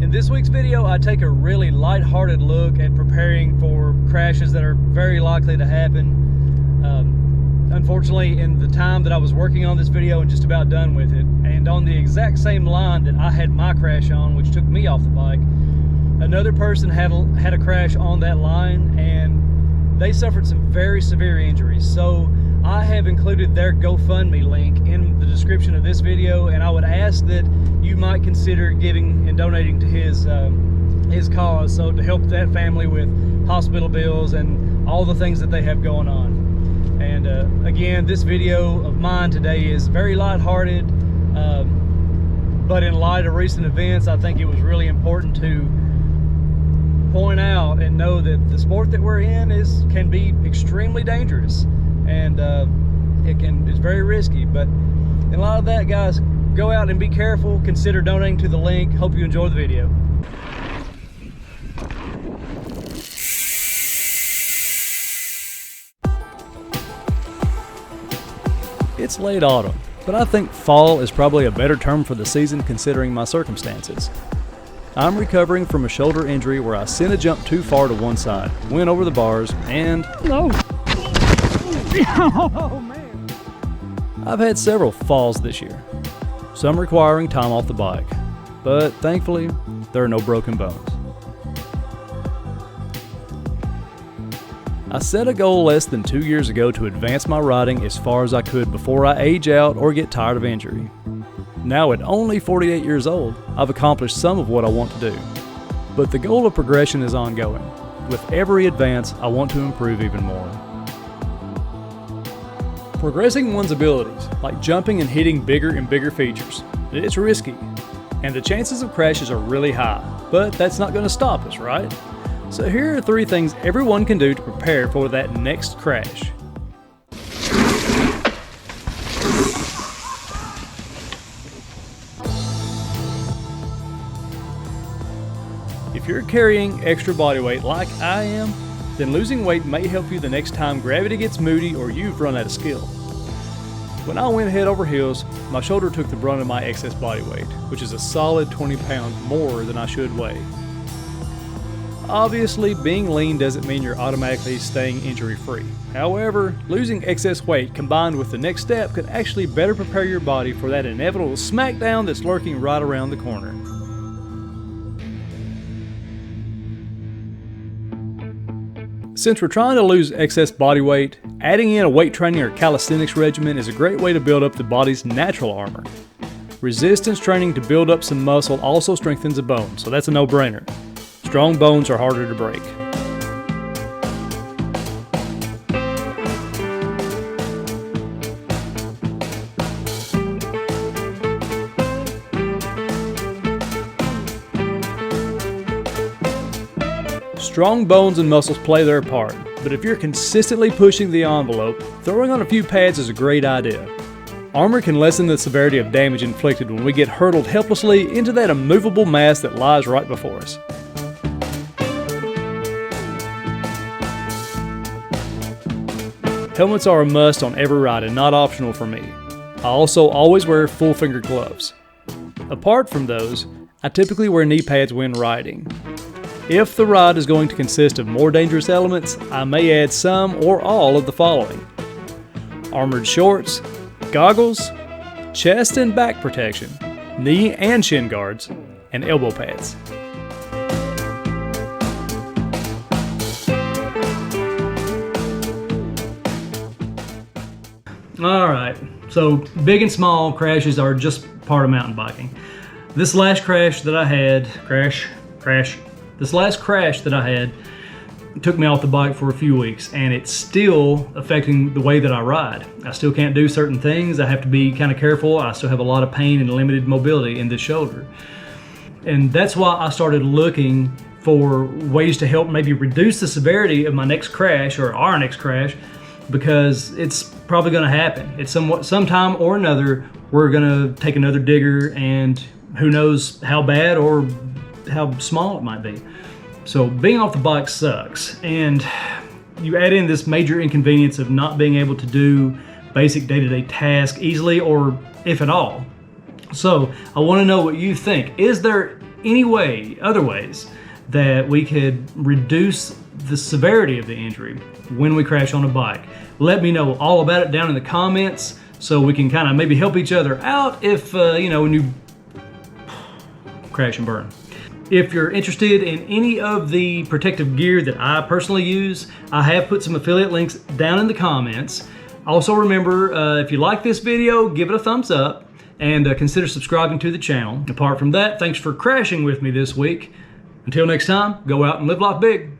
In this week's video, I take a really lighthearted look at preparing for crashes that are very likely to happen. Unfortunately, in the time that I was working on this video and just about done with it, and on the exact same line that I had my crash on, which took me off the bike, another person had a crash on that line and they suffered some very severe injuries. So I have included their GoFundMe link in the description of this video, and I would ask that you might consider giving and donating to his cause, so to help that family with hospital bills and all the things that they have going on. And again, this video of mine today is very lighthearted, but in light of recent events, I think it was really important to point out and know that the sport that we're in can be extremely dangerous, and it's very risky. But in light of that, guys, go out and be careful. Consider donating to the link. Hope you enjoy the video. It's late autumn, but I think fall is probably a better term for the season considering my circumstances. I'm recovering from a shoulder injury where I sent a jump too far to one side, went over the bars, and... No! Oh, man! I've had several falls this year, some requiring time off the bike, but thankfully, there are no broken bones. I set a goal less than 2 years ago to advance my riding as far as I could before I age out or get tired of injury. Now at only 48 years old, I've accomplished some of what I want to do. But the goal of progression is ongoing. With every advance, I want to improve even more. Progressing one's abilities, like jumping and hitting bigger and bigger features, it's risky. And the chances of crashes are really high, but that's not going to stop us, right? So here are 3 things everyone can do to prepare for that next crash. If you're carrying extra body weight like I am, then losing weight may help you the next time gravity gets moody or you've run out of skill. When I went head over heels, my shoulder took the brunt of my excess body weight, which is a solid 20 pounds more than I should weigh. Obviously, being lean doesn't mean you're automatically staying injury-free. However, losing excess weight combined with the next step could actually better prepare your body for that inevitable smackdown that's lurking right around the corner. Since we're trying to lose excess body weight, adding in a weight training or calisthenics regimen is a great way to build up the body's natural armor. Resistance training to build up some muscle also strengthens the bone, so that's a no-brainer. Strong bones are harder to break. Strong bones and muscles play their part, but if you're consistently pushing the envelope, throwing on a few pads is a great idea. Armor can lessen the severity of damage inflicted when we get hurtled helplessly into that immovable mass that lies right before us. Helmets are a must on every ride and not optional for me. I also always wear full finger gloves. Apart from those, I typically wear knee pads when riding. If the ride is going to consist of more dangerous elements, I may add some or all of the following: armored shorts, goggles, chest and back protection, knee and shin guards, and elbow pads. Alright, so big and small crashes are just part of mountain biking. This last crash that I had, this last crash that I had took me off the bike for a few weeks, and it's still affecting the way that I ride. I still can't do certain things. I have to be kind of careful. I still have a lot of pain and limited mobility in this shoulder. And that's why I started looking for ways to help maybe reduce the severity of my next crash or our next crash, because it's probably going to happen. It's sometime or another, we're going to take another digger, and who knows how bad or how small it might be. So being off the bike sucks, and you add in this major inconvenience of not being able to do basic day-to-day tasks easily, or if at all. So I want to know what you think. Is there any way, other ways, that we could reduce the severity of the injury when we crash on a bike. Let me know all about it down in the comments so we can kind of maybe help each other out if, you know, when you crash and burn. If you're interested in any of the protective gear that I personally use, I have put some affiliate links down in the comments. Also remember, if you like this video, give it a thumbs up and consider subscribing to the channel. Apart from that, thanks for crashing with me this week. Until next time, go out and live life big.